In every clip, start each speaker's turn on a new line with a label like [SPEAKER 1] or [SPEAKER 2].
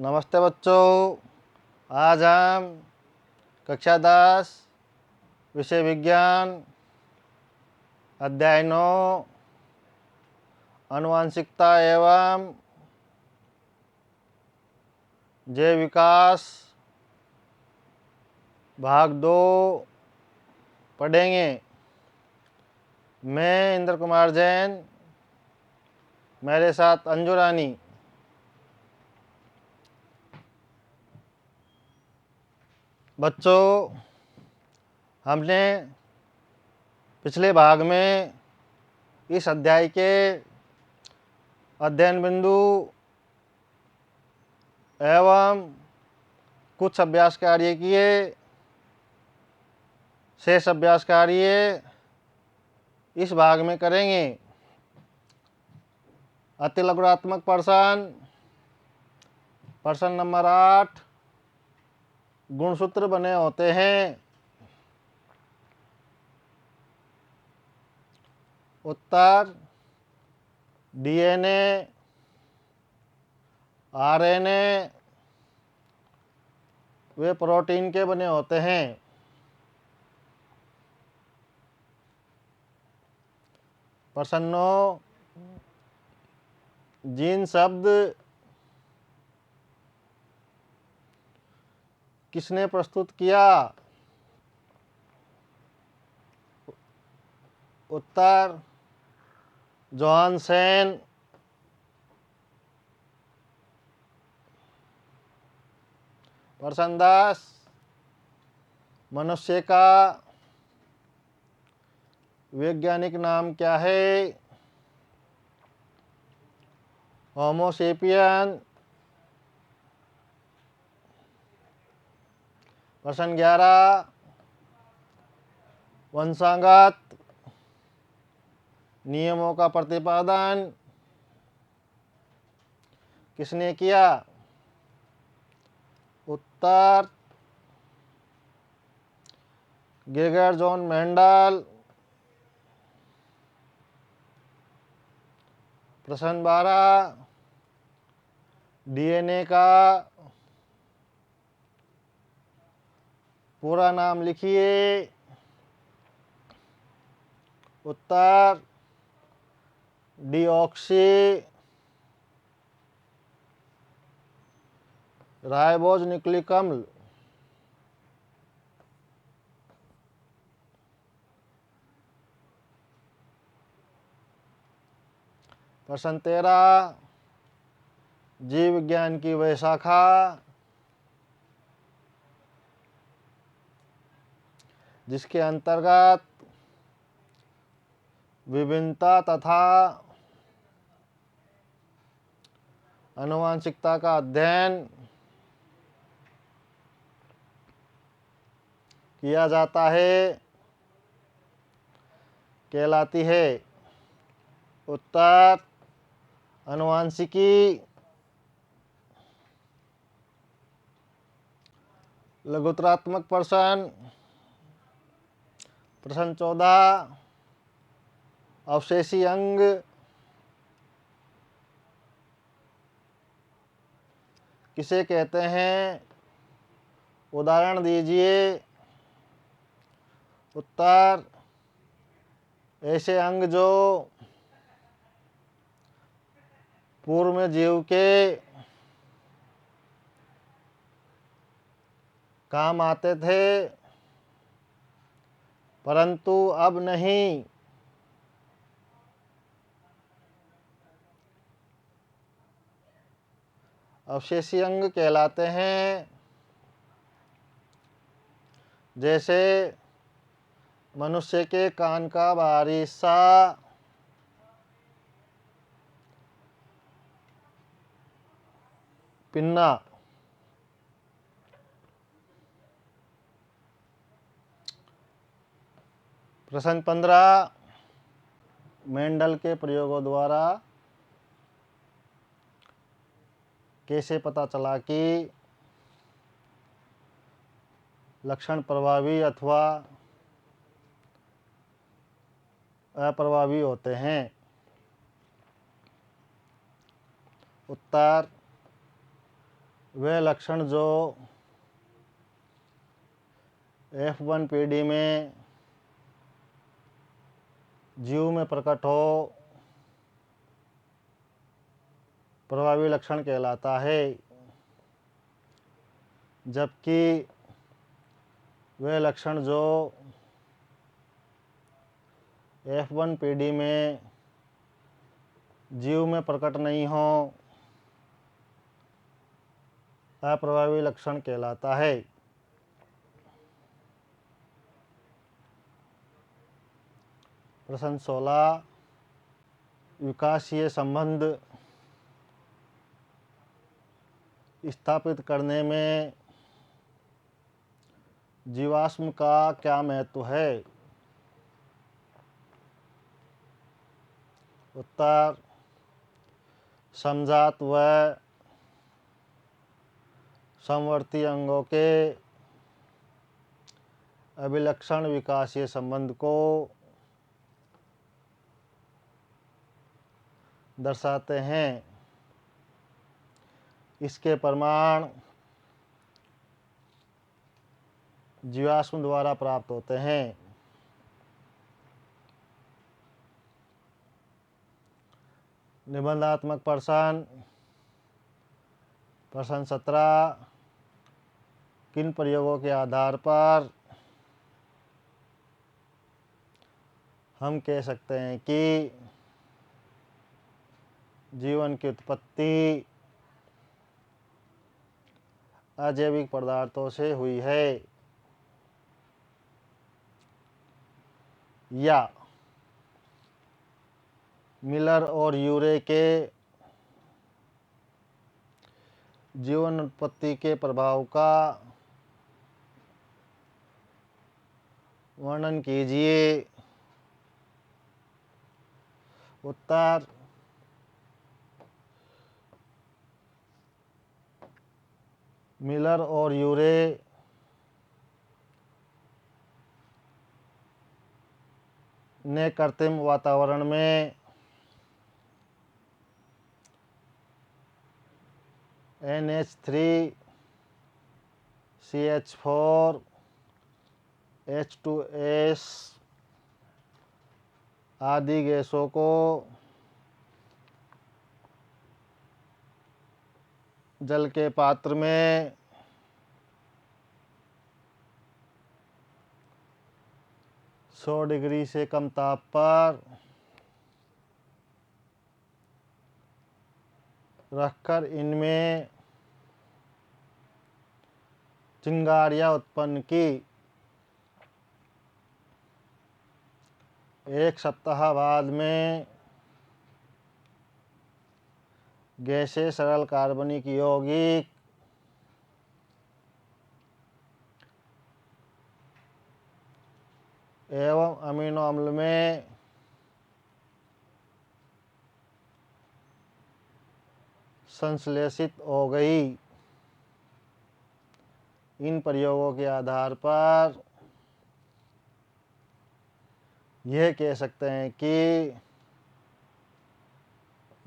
[SPEAKER 1] नमस्ते बच्चों। आज हम कक्षा 10 विषय विज्ञान अध्याय 9 आनुवंशिकता एवं जैव विकास भाग 2 पढ़ेंगे। मैं इंद्र कुमार जैन, मेरे साथ अंजू रानी। बच्चों, हमने पिछले भाग में इस अध्याय के अध्ययन बिंदु एवं कुछ अभ्यास कार्य किए। शेष अभ्यास कार्य इस भाग में करेंगे। अतिलघुरात्मक प्रश्न नंबर 8 गुणसूत्र बने होते हैं। उत्तर डीएनए, आरएनए वे प्रोटीन के बने होते हैं। प्रश्न 9 जीन शब्द किसने प्रस्तुत किया? उत्तर जॉनसन। प्रश्न 10 मनुष्य का वैज्ञानिक नाम क्या है? होमो सेपियन। प्रश्न 11 वंशागत नियमों का प्रतिपादन किसने किया? उत्तर ग्रेगर जॉन मेंडल। प्रश्न 12 डीएनए का पूरा नाम लिखिए। उत्तर डीऑक्सी राइबोज न्यूक्लिक अम्ल। प्रश्न 13 जीव विज्ञान की वह शाखा जिसके अंतर्गत विभिन्नता तथा आनुवंशिकता का अध्ययन किया जाता है, कहलाती है। उत्तर आनुवंशिकी। लघुत्तरात्मक प्रश्न 14 अवशेषी अंग किसे कहते हैं? उदाहरण दीजिए। उत्तर ऐसे अंग जो पूर्व में जीव के काम आते थे परंतु अब नहीं। अवशेषी अंग कहलाते हैं। जैसे मनुष्य के कान का बाहरी हिस्सा, पिन्ना। प्रश्न 15 मेंडल के प्रयोगों द्वारा कैसे पता चला कि लक्षण प्रभावी अथवा अप्रभावी होते हैं? उत्तर वे लक्षण जो F1 पीढ़ी में जीव में प्रकट हो प्रभावी लक्षण कहलाता है, जबकि वे लक्षण जो F1 पीढ़ी में जीव में प्रकट नहीं हो अप्रभावी लक्षण कहलाता है। प्रश्न 16 विकासीय संबंध स्थापित करने में जीवाश्म का क्या महत्व है? उत्तर समजात व समवर्ती अंगों के अभिलक्षण विकासीय संबंध को दर्शाते हैं। इसके प्रमाण जीवाश्म द्वारा प्राप्त होते हैं। निबंधात्मक प्रश्न 17 किन प्रयोगों के आधार पर हम कह सकते हैं कि जीवन की उत्पत्ति अजैविक पदार्थों से हुई है? या मिलर और यूरे के जीवन उत्पत्ति के प्रभाव का वर्णन कीजिए। उत्तर मिलर और यूरे ने कृत्रिम वातावरण में NH3CH4 H2S आदि गैसों को जल के पात्र में सौ डिग्री से कम ताप पर रखकर इनमें चिंगारियां उत्पन्न की। एक सप्ताह बाद में गैसें सरल कार्बनिक यौगिक एवं अमीनो अम्ल में संश्लेषित हो गई। इन प्रयोगों के आधार पर यह कह सकते हैं कि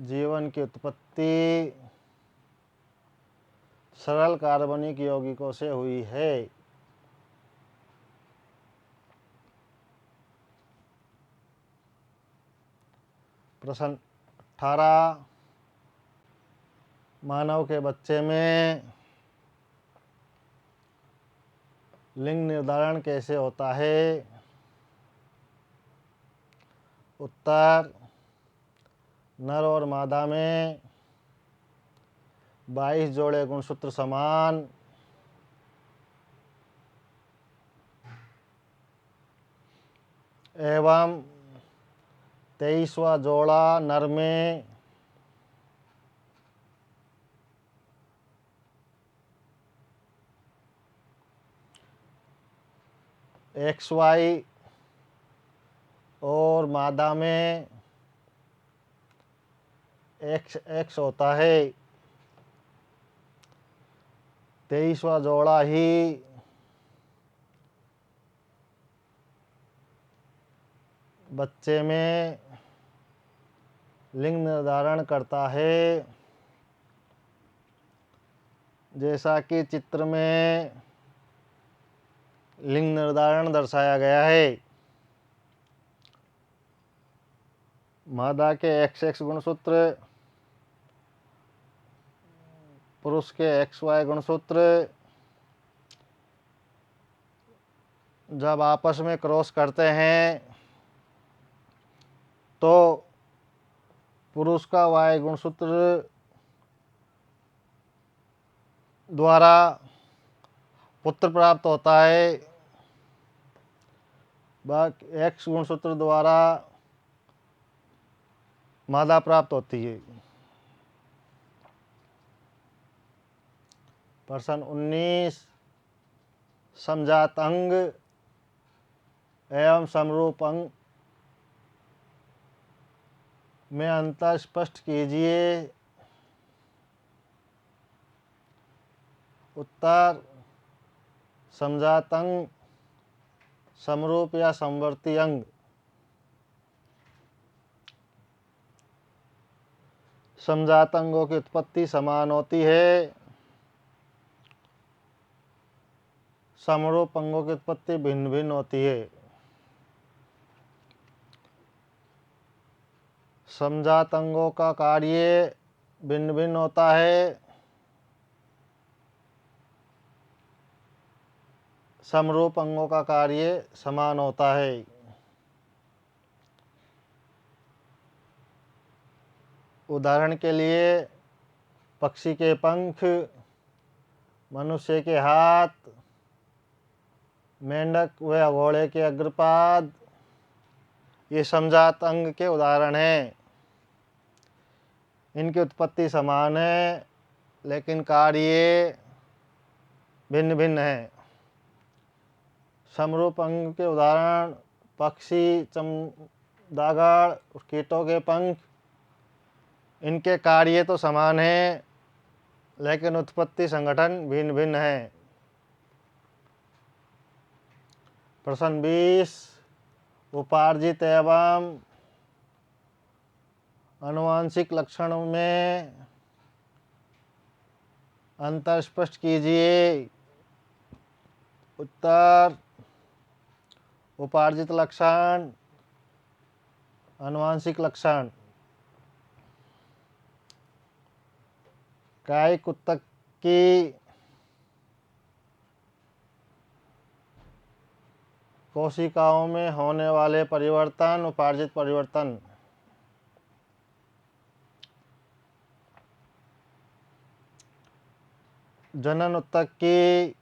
[SPEAKER 1] जीवन की उत्पत्ति सरल कार्बनिक यौगिकों से हुई है। प्रश्न 18 मानव के बच्चे में लिंग निर्धारण कैसे होता है? उत्तर नर और मादा में 22 जोड़े गुणसूत्र समान एवं 23वां जोड़ा नर में XY और मादा में XX होता है। 23वां जोड़ा ही बच्चे में लिंग निर्धारण करता है। जैसा कि चित्र में लिंग निर्धारण दर्शाया गया है। मादा के XX गुणसूत्र, पुरुष के XY गुणसूत्र जब आपस में क्रॉस करते हैं तो पुरुष का Y गुणसूत्र द्वारा पुत्र प्राप्त होता है, बाकी X गुणसूत्र द्वारा मादा प्राप्त होती है। प्रश्न 19, समजात अंग एवं समरूप अंग में अंतर स्पष्ट कीजिए। उत्तर, समजात अंग समरूप या समवर्ती अंग। समजात अंगों की उत्पत्ति समान होती है, समरूप अंगों की उत्पत्ति भिन्न भिन्न होती है। समजात अंगों का कार्य भिन्न भिन्न होता है, समरूप अंगों का कार्य समान होता है। उदाहरण के लिए पक्षी के पंख, मनुष्य के हाथ, मेंढक व घोड़े के अग्रपाद ये समजात अंग के उदाहरण हैं। इनकी उत्पत्ति समान है लेकिन कार्य भिन्न भिन्न है। समरूप अंग के उदाहरण पक्षी, चमगादड़, कीटों के पंख, इनके कार्य तो समान है लेकिन उत्पत्ति संगठन भिन्न भिन्न है। प्रश्न 20, उपार्जित एवं आनुवंशिक लक्षणों में अंतर स्पष्ट कीजिए। उत्तर, उपार्जित लक्षण, आनुवंशिक लक्षण। कायिक ऊतक की कोशिकाओं में होने वाले परिवर्तन उपार्जित परिवर्तन। जनन ऊतक की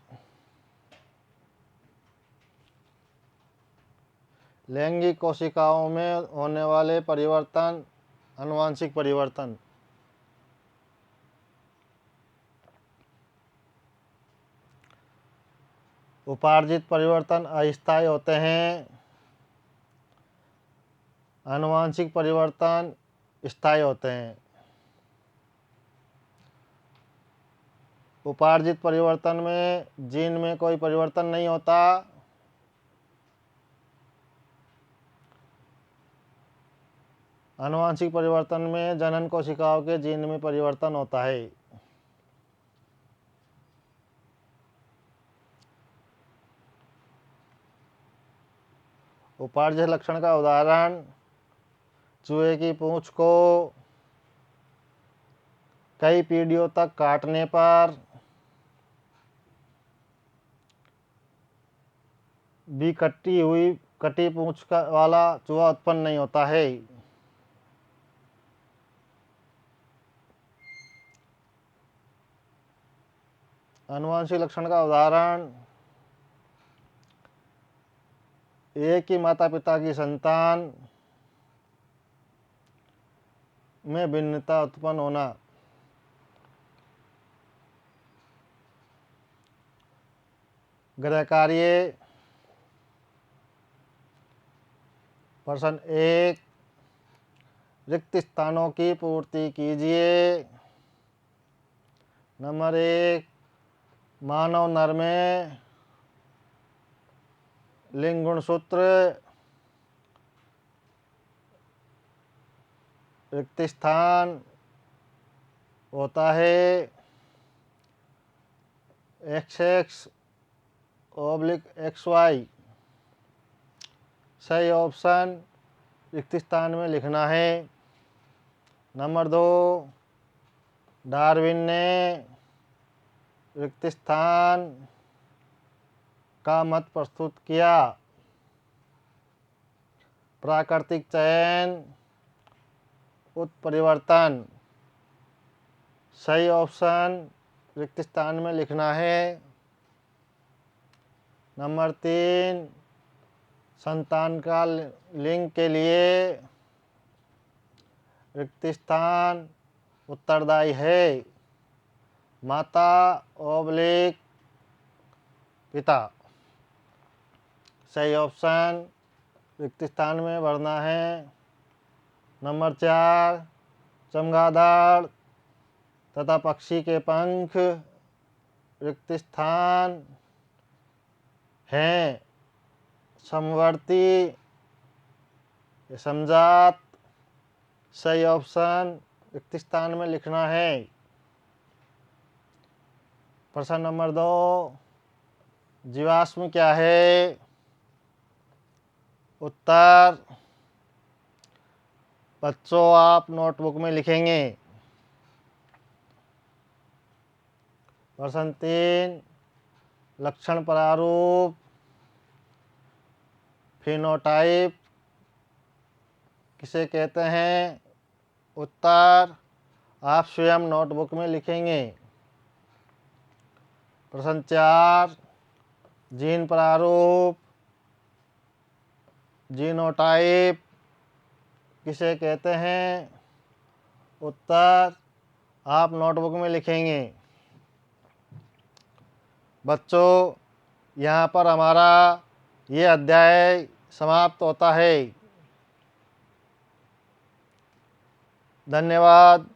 [SPEAKER 1] लैंगिक कोशिकाओं में होने वाले परिवर्तन आनुवंशिक परिवर्तन। उपार्जित परिवर्तन अस्थायी होते हैं, आनुवंशिक परिवर्तन स्थायी होते हैं। उपार्जित परिवर्तन में जीन में कोई परिवर्तन नहीं होता, आनुवंशिक परिवर्तन में जनन कोशिकाओं के जीन में परिवर्तन होता है। उपार्जित लक्षण का उदाहरण चूहे की पूंछ को कई पीढ़ियों तक काटने पर भी कटी पूंछ वाला चूहा उत्पन्न नहीं होता है। आनुवंशिक लक्षण का उदाहरण एक ही माता पिता की संतान में भिन्नता उत्पन्न होना। गृह कार्य। प्रश्न 1, रिक्त स्थानों की पूर्ति कीजिए। नंबर 1, मानव नर में लिंग गुणसूत्र रिक्त स्थान होता है। XX/XY सही ऑप्शन रिक्त स्थान में लिखना है। नंबर 2, डार्विन ने रिक्त स्थान का मत प्रस्तुत किया। प्राकृतिक चयन, उत्परिवर्तन सही ऑप्शन रिक्त स्थान में लिखना है। नंबर 3, संतान का लिंग के लिए रिक्त स्थान उत्तरदायी है। माता/पिता सही ऑप्शन रिक्त स्थान में भरना है। नंबर 4, चमगादड़ तथा पक्षी के पंख रिक्त स्थान हैं। समवर्ती समजात सही ऑप्शन रिक्त स्थान में लिखना है। प्रश्न नंबर 2, जीवाश्म क्या है? उत्तर बच्चों आप नोटबुक में लिखेंगे। प्रश्न 3, लक्षण प्रारूप फिनोटाइप किसे कहते हैं? उत्तर आप स्वयं नोटबुक में लिखेंगे। प्रश्न 4, जीन प्रारूप जीनोटाइप किसे कहते हैं? उत्तर आप नोटबुक में लिखेंगे। बच्चों यहाँ पर हमारा ये अध्याय समाप्त होता है। धन्यवाद।